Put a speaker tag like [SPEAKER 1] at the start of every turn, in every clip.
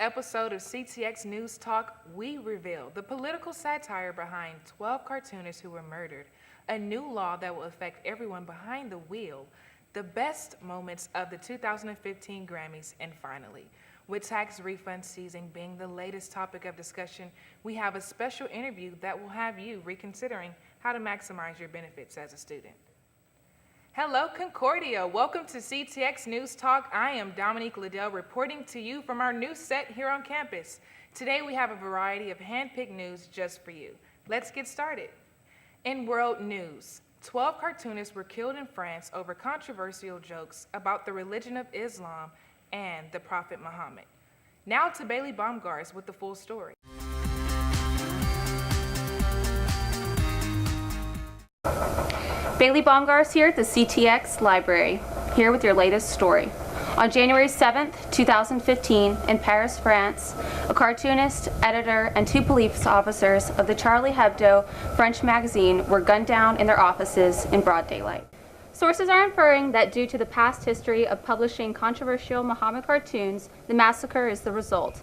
[SPEAKER 1] episode of CTX News Talk, we reveal the political satire behind 12 cartoonists who were murdered, a new law that will affect everyone behind the wheel, the best moments of the 2015 Grammys, and finally, with tax refund season being the latest topic of discussion, we have a special interview that will have you reconsidering how to maximize your benefits as a student. Hello, Concordia. Welcome to CTX News Talk. I am Dominique Liddell reporting to you from our new set here on campus. Today we have a variety of hand-picked news just for you. Let's get started. In world news, 12 cartoonists were killed in France over controversial jokes about the religion of Islam and the Prophet Muhammad. Now to Bailey Baumgars with the full story.
[SPEAKER 2] Bailey Baumgars here at the CTX Library, here with your latest story. On January 7th, 2015, in Paris, France, a cartoonist, editor, and 2 police officers of the Charlie Hebdo French magazine were gunned down in their offices in broad daylight. Sources are inferring that due to the past history of publishing controversial Muhammad cartoons, the massacre is the result.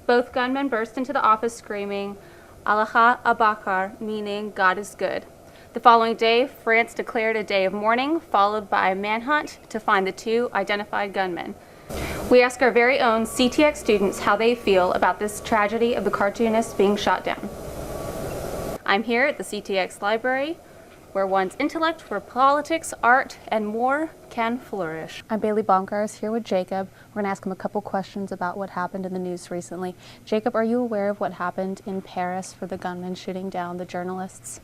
[SPEAKER 2] Both gunmen burst into the office screaming, Allah Abakar, meaning God is good. The following day, France declared a day of mourning, followed by a manhunt to find the 2 identified gunmen. We ask our very own CTX students how they feel about this tragedy of the cartoonists being shot down. I'm here at the CTX Library, where one's intellect for politics, art, and more can flourish. I'm Bailey Baumgars here with Jacob. We're going to ask him a couple questions about what happened in the news recently. Jacob, are you aware of what happened in Paris for the gunmen shooting down the journalists?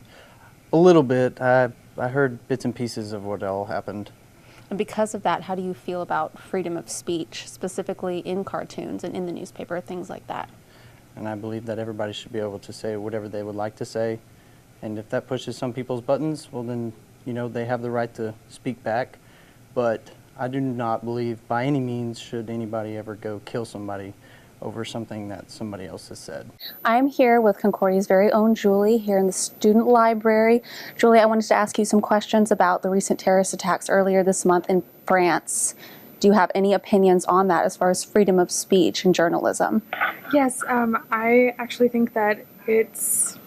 [SPEAKER 3] A little bit. I heard bits and pieces of what all happened.
[SPEAKER 2] And because of that, how do you feel about freedom of speech, specifically in cartoons and in the newspaper, things like that?
[SPEAKER 3] And I believe that everybody should be able to say whatever they would like to say. And if that pushes some people's buttons, well then, they have the right to speak back. But I do not believe by any means should anybody ever go kill somebody over something that somebody else has said.
[SPEAKER 2] I'm here with Concordia's very own Julie here in the student library. Julie, I wanted to ask you some questions about the recent terrorist attacks earlier this month in France. Do you have any opinions on that as far as freedom of speech and journalism?
[SPEAKER 4] Yes, I actually think that it's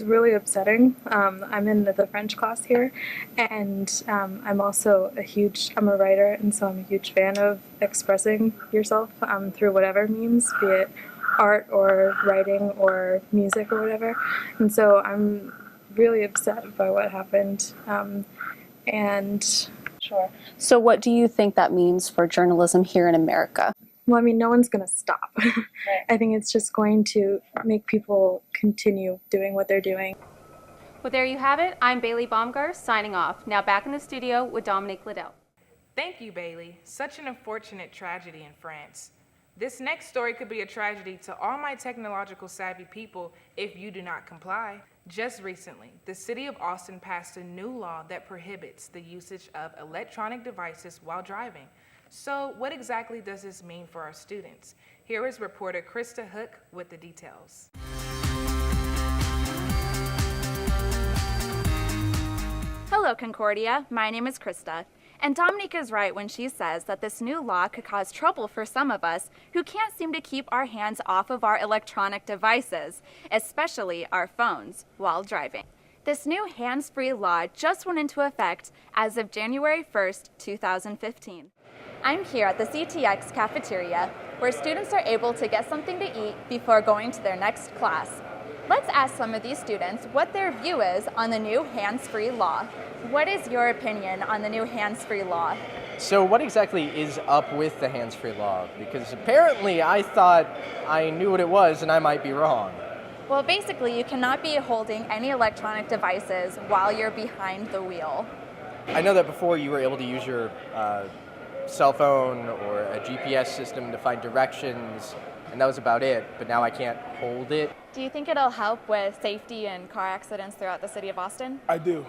[SPEAKER 4] really upsetting. I'm in the French class here, and I'm also I'm a writer, and so I'm a huge fan of expressing yourself through whatever means, be it art or writing or music or whatever. And so I'm really upset by what happened. Sure.
[SPEAKER 2] So what do you think that means for journalism here in America?
[SPEAKER 4] Well, I mean, no one's going to stop. Right. I think it's just going to make people continue doing what they're doing.
[SPEAKER 2] Well, there you have it. I'm Bailey Baumgars signing off. Now back in the studio with Dominique Liddell.
[SPEAKER 1] Thank you, Bailey. Such an unfortunate tragedy in France. This next story could be a tragedy to all my technological savvy people if you do not comply. Just recently, the city of Austin passed a new law that prohibits the usage of electronic devices while driving. So what exactly does this mean for our students? Here is reporter Krista Hook with the details.
[SPEAKER 5] Hello, Concordia. My name is Krista. And Dominique is right when she says that this new law could cause trouble for some of us who can't seem to keep our hands off of our electronic devices, especially our phones, while driving. This new hands-free law just went into effect as of January 1st, 2015. I'm here at the CTX cafeteria, where students are able to get something to eat before going to their next class. Let's ask some of these students what their view is on the new hands-free law. What is your opinion on the new hands-free law?
[SPEAKER 6] So what exactly is up with the hands-free law? Because apparently I thought I knew what it was and I might be wrong.
[SPEAKER 5] Well, basically, you cannot be holding any electronic devices while you're behind the wheel.
[SPEAKER 6] I know that before you were able to use your cell phone or a GPS system to find directions, and that was about it, but now I can't hold it.
[SPEAKER 5] Do you think it'll help with safety and car accidents throughout the city of Austin?
[SPEAKER 7] I do,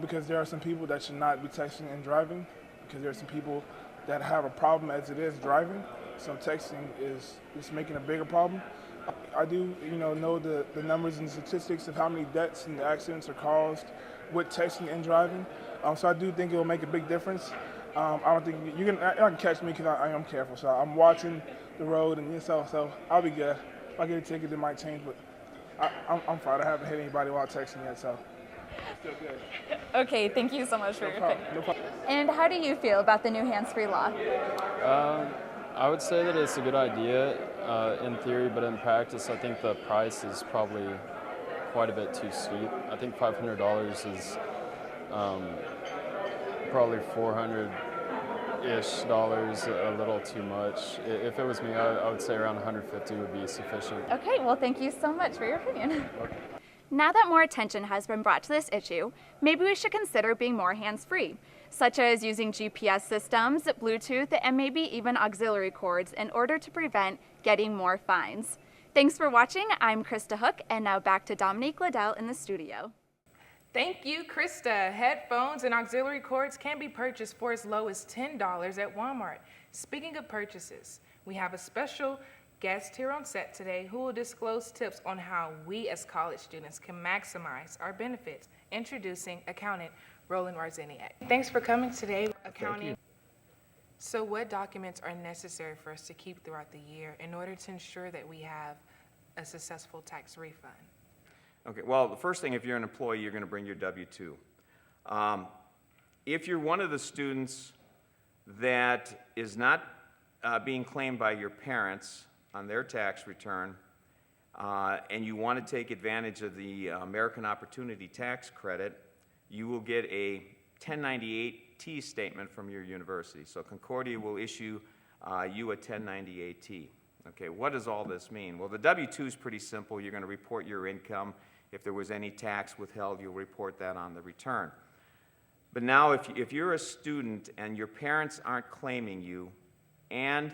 [SPEAKER 7] because there are some people that should not be texting and driving, because there are some people that have a problem as it is driving, so texting is making a bigger problem. I do, know the numbers and statistics of how many deaths and accidents are caused with texting and driving, so I do think it will make a big difference. I don't think you can catch me because I am careful. So I'm watching the road, and so I'll be good. If I get a ticket, it might change, but I'm fine. I haven't hit anybody while texting yet, so still good.
[SPEAKER 5] Okay, thank you so much for your opinion.
[SPEAKER 7] No problem.
[SPEAKER 5] And how do you feel about the new hands-free law?
[SPEAKER 8] I would say that it's a good idea in theory, but in practice, I think the price is probably quite a bit too steep. I think $500 is probably $400-ish, a little too much. If it was me, I would say around 150 would be sufficient.
[SPEAKER 5] Okay, well, thank you so much for your opinion. Now that more attention has been brought to this issue, maybe we should consider being more hands-free, such as using GPS systems, Bluetooth, and maybe even auxiliary cords in order to prevent getting more fines. Thanks for watching. I'm Krista Hook, and now back to Dominique Liddell in the studio.
[SPEAKER 1] Thank you, Krista. Headphones and auxiliary cords can be purchased for as low as $10 at Walmart. Speaking of purchases, we have a special guest here on set today who will disclose tips on how we as college students can maximize our benefits. Introducing accountant Roland Warzeniak. Thanks for coming today, accountant.
[SPEAKER 3] you.
[SPEAKER 1] So what documents are necessary for us to keep throughout the year in order to ensure that we have a successful tax refund?
[SPEAKER 9] Okay, well, the first thing, if you're an employee, you're going to bring your W-2. If you're one of the students that is not being claimed by your parents on their tax return, and you want to take advantage of the American Opportunity Tax Credit, you will get a 1098-T statement from your university. So Concordia will issue you a 1098-T. Okay, what does all this mean? Well, the W-2 is pretty simple. You're going to report your income. If there was any tax withheld, you'll report that on the return. But now, if you're a student and your parents aren't claiming you, and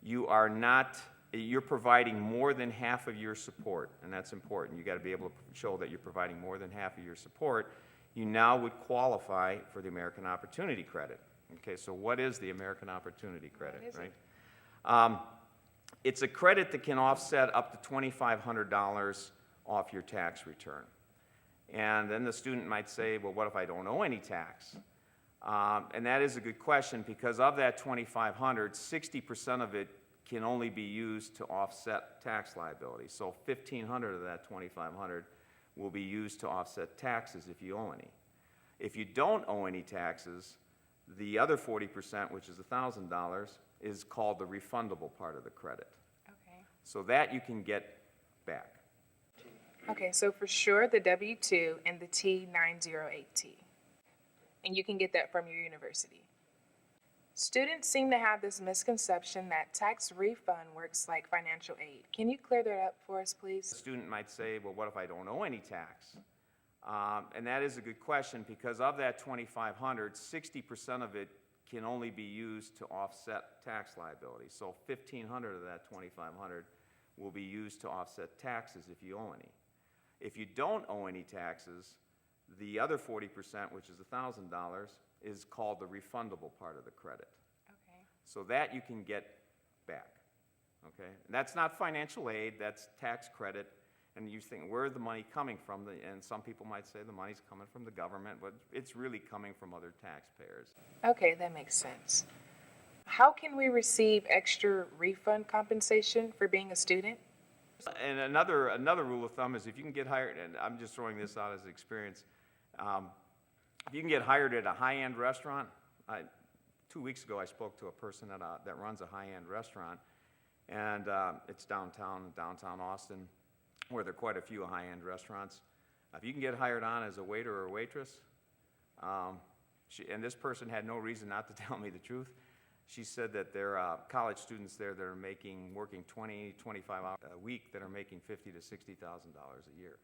[SPEAKER 9] you're providing more than half of your support, and that's important. You got to be able to show that you're providing more than half of your support. You now would qualify for the American Opportunity Credit. Okay, so what is the American Opportunity Credit, right? It's a credit that can offset up to $2,500 off your tax return. And then the student might say, well, what if I don't owe any tax? And that is a good question, because of that $2,500, 60% of it can only be used to offset tax liability. So $1,500 of that $2,500 will be used to offset taxes if you owe any. If you don't owe any taxes, the other 40%, which is $1,000, is called the refundable part of the credit.
[SPEAKER 1] Okay.
[SPEAKER 9] So that you can get back.
[SPEAKER 1] Okay, so for sure the W-2 and the T908T. And you can get that from your university. Students seem to have this misconception that tax refund works like financial aid. Can you clear that up for us, please?
[SPEAKER 9] The student might say, well, what if I don't owe any tax? And that is a good question, because of that $2,500, 60% of it can only be used to offset tax liability. So $1,500 of that $2,500 will be used to offset taxes if you owe any. If you don't owe any taxes, the other 40%, which is $1,000, is called the refundable part of the credit.
[SPEAKER 1] Okay.
[SPEAKER 9] So that you can get back. Okay? And that's not financial aid, that's tax credit. And you think, where's the money coming from? And some people might say the money's coming from the government, but it's really coming from other taxpayers.
[SPEAKER 1] Okay, that makes sense. How can we receive extra refund compensation for being a student?
[SPEAKER 9] And another rule of thumb is if you can get hired, and I'm just throwing this out as experience, if you can get hired at a high-end restaurant, 2 weeks ago I spoke to a person that runs a high-end restaurant, and it's downtown Austin, where there are quite a few high-end restaurants. If you can get hired on as a waiter or waitress, and this person had no reason not to tell me the truth, she said that there are college students there that are working 20, 25 hours a week that are making $50,000 to $60,000 a year.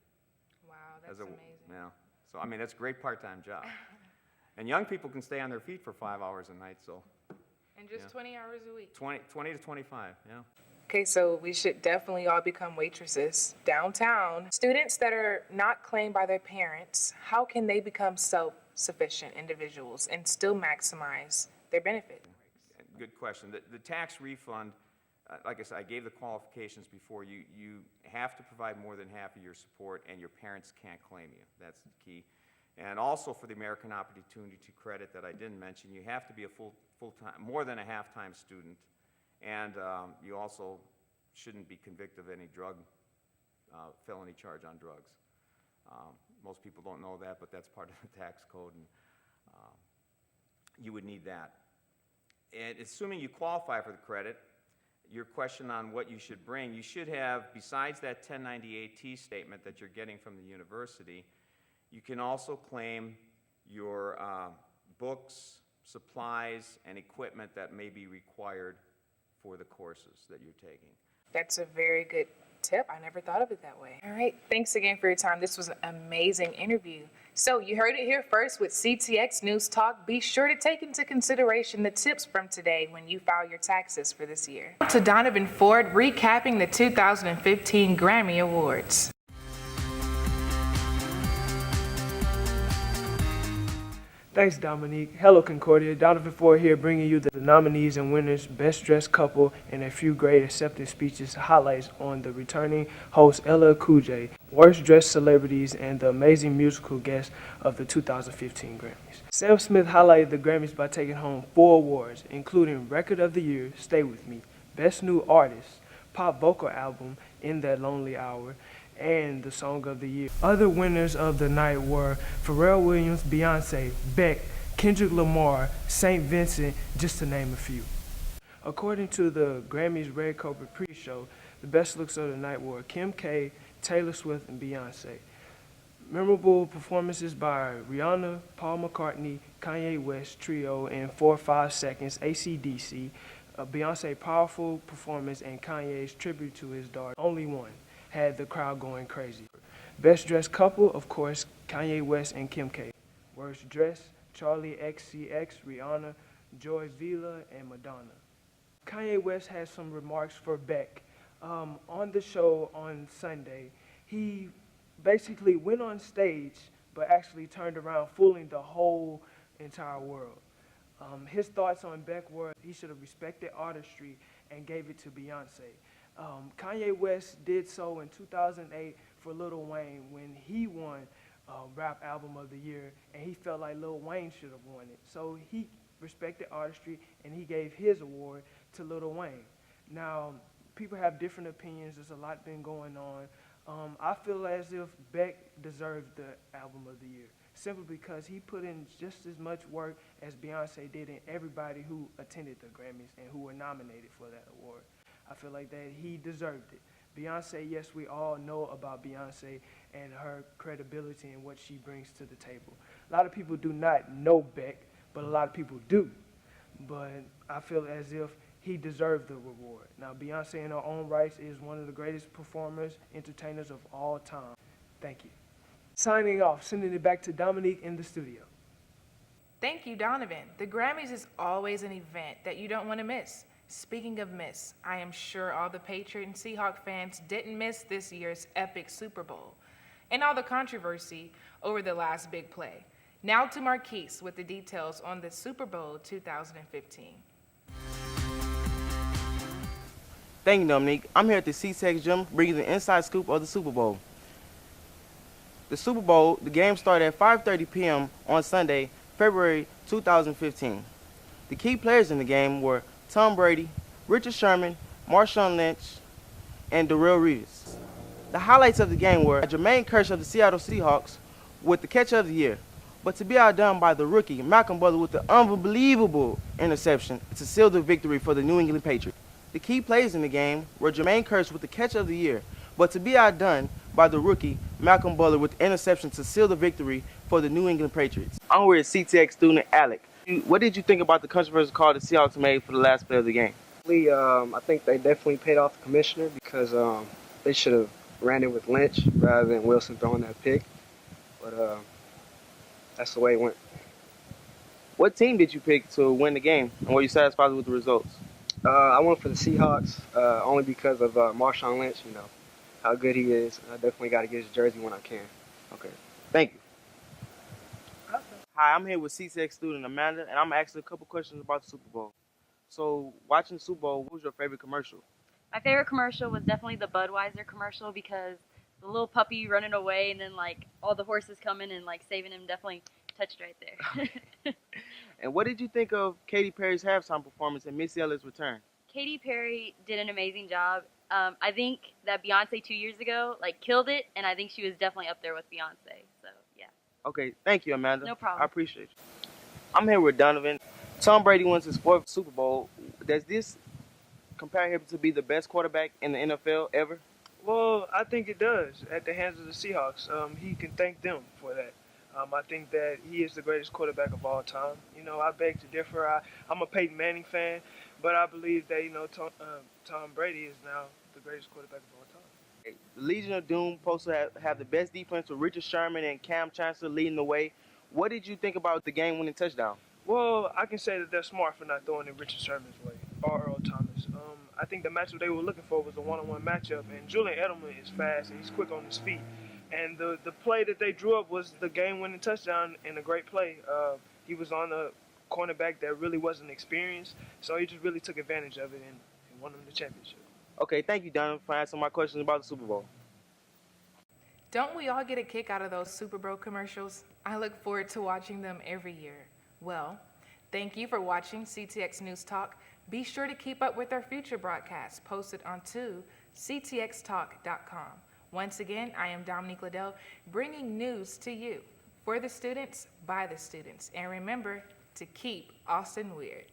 [SPEAKER 1] Wow, that's amazing.
[SPEAKER 9] Yeah. So, I mean, that's a great part-time job. And young people can stay on their feet for 5 hours a night, so.
[SPEAKER 1] And just 20 hours a week?
[SPEAKER 9] 20 to 25, yeah.
[SPEAKER 1] Okay, so we should definitely all become waitresses downtown. Students that are not claimed by their parents, how can they become self-sufficient individuals and still maximize their benefit?
[SPEAKER 9] Good question. The tax refund, like I said, I gave the qualifications before. You have to provide more than half of your support, and your parents can't claim you. That's the key. And also for the American Opportunity Credit that I didn't mention, you have to be a full-time, more than a half-time student, And you also shouldn't be convicted of any felony charge on drugs. Most people don't know that, but that's part of the tax code, and you would need that. And assuming you qualify for the credit, your question on what you should bring, you should have, besides that 1098T statement that you're getting from the university, you can also claim your books, supplies, and equipment that may be required for the courses that you're taking.
[SPEAKER 1] That's a very good tip. I never thought of it that way. All right. Thanks again for your time. This was an amazing interview. So you heard it here first with CTX News Talk. Be sure to take into consideration the tips from today when you file your taxes for this year. To Donovan Ford recapping the 2015 Grammy Awards.
[SPEAKER 10] Thanks, Dominique. Hello, Concordia. Donovan Ford here, bringing you the nominees and winners, Best Dressed Couple, and a few great acceptance speeches, highlights on the returning host LL Cool J, Worst Dressed Celebrities, and the amazing musical guest of the 2015 Grammys. Sam Smith highlighted the Grammys by taking home 4 awards, including Record of the Year, Stay With Me, Best New Artist, Pop Vocal Album, In That Lonely Hour, and the Song of the Year. Other winners of the night were Pharrell Williams, Beyonce, Beck, Kendrick Lamar, St. Vincent, just to name a few. According to the Grammys Red Carpet pre-show, the best looks of the night were Kim K, Taylor Swift, and Beyonce. Memorable performances by Rihanna, Paul McCartney, Kanye West Trio, and 4 5 Seconds, AC/DC, Beyonce's powerful performance, and Kanye's tribute to his daughter, Only One, had the crowd going crazy. Best Dressed Couple, of course, Kanye West and Kim K. Worst Dressed, Charlie XCX, Rihanna, Joy Villa, and Madonna. Kanye West had some remarks for Beck. On the show on Sunday, he basically went on stage, but actually turned around fooling the whole entire world. His thoughts on Beck were he should have respected artistry and gave it to Beyonce. Kanye West did so in 2008 for Lil Wayne when he won Rap Album of the Year, and he felt like Lil Wayne should have won it. So he respected artistry, and he gave his award to Lil Wayne. Now, people have different opinions. There's a lot been going on. I feel as if Beck deserved the Album of the Year, simply because he put in just as much work as Beyonce did and everybody who attended the Grammys and who were nominated for that award. I feel like that he deserved it. Beyonce, yes, we all know about Beyonce and her credibility and what she brings to the table. A lot of people do not know Beck, but a lot of people do. But I feel as if he deserved the reward. Now, Beyonce in her own rights is one of the greatest performers, entertainers of all time. Thank you. Signing off, sending it back to Dominique in the studio.
[SPEAKER 1] Thank you, Donovan. The Grammys is always an event that you don't want to miss. Speaking of miss, I am sure all the Patriot and Seahawk fans didn't miss this year's epic Super Bowl and all the controversy over the last big play. Now to Marquise with the details on the Super Bowl 2015.
[SPEAKER 11] Thank you, Dominique. I'm here at the CTX Gym bringing the inside scoop of the Super Bowl. The Super Bowl, the game started at 5:30 p.m. on Sunday, February 2015. The key players in the game were Tom Brady, Richard Sherman, Marshawn Lynch, and Darrelle Revis. The highlights of the game were Jermaine Kearse of the Seattle Seahawks with the catch of the year, but to be outdone by the rookie Malcolm Butler with the unbelievable interception to seal the victory for the New England Patriots. The key plays in the game were Jermaine Kearse with the catch of the year, but to be outdone by the rookie Malcolm Butler with interception to seal the victory for the New England Patriots. I'm with CTX student Alec. What did you think about the controversial call the Seahawks made for the last play of the game?
[SPEAKER 12] I think they definitely paid off the commissioner because they should have ran it with Lynch rather than Wilson throwing that pick. But that's the way it went.
[SPEAKER 11] What team did you pick to win the game, and were you satisfied with the results?
[SPEAKER 12] I went for the Seahawks only because of Marshawn Lynch, you know, how good he is. I definitely got to get his jersey when I can.
[SPEAKER 11] Okay, thank you. Hi, I'm here with CTX student Amanda, and I'm asking a couple questions about the Super Bowl. So, watching the Super Bowl, what was your favorite commercial?
[SPEAKER 13] My favorite commercial was definitely the Budweiser commercial because the little puppy running away and then like all the horses coming and like saving him definitely touched right there.
[SPEAKER 11] And what did you think of Katy Perry's halftime performance and Missy Elliott's return?
[SPEAKER 13] Katy Perry did an amazing job. I think that Beyonce 2 years ago like killed it, and I think she was definitely up there with Beyonce. So yeah.
[SPEAKER 11] Okay, thank you, Amanda.
[SPEAKER 13] No problem.
[SPEAKER 11] I appreciate you. I'm here with Donovan. Tom Brady wins his fourth Super Bowl. Does this compare him to be the best quarterback in the NFL ever?
[SPEAKER 10] Well, I think it does at the hands of the Seahawks. He can thank them for that. I think that he is the greatest quarterback of all time. You know, I beg to differ. I'm a Peyton Manning fan, but I believe that, Tom Brady is now the greatest quarterback of all time.
[SPEAKER 11] The Legion of Doom supposed to have the best defense with Richard Sherman and Cam Chancellor leading the way. What did you think about the game-winning touchdown?
[SPEAKER 10] Well, I can say that they're smart for not throwing it Richard Sherman's way or Earl Thomas. I think the matchup they were looking for was a one-on-one matchup, and Julian Edelman is fast and he's quick on his feet. And the play that they drew up was the game-winning touchdown and a great play. He was on a cornerback that really wasn't experienced, so he just really took advantage of it and won them the championship.
[SPEAKER 11] Okay, thank you, Donovan, for answering my questions about the Super Bowl.
[SPEAKER 1] Don't we all get a kick out of those Super Bowl commercials? I look forward to watching them every year. Well, thank you for watching CTX News Talk. Be sure to keep up with our future broadcasts posted onto ctxtalk.com. Once again, I am Dominique Liddell, bringing news to you for the students, by the students. And remember to keep Austin weird.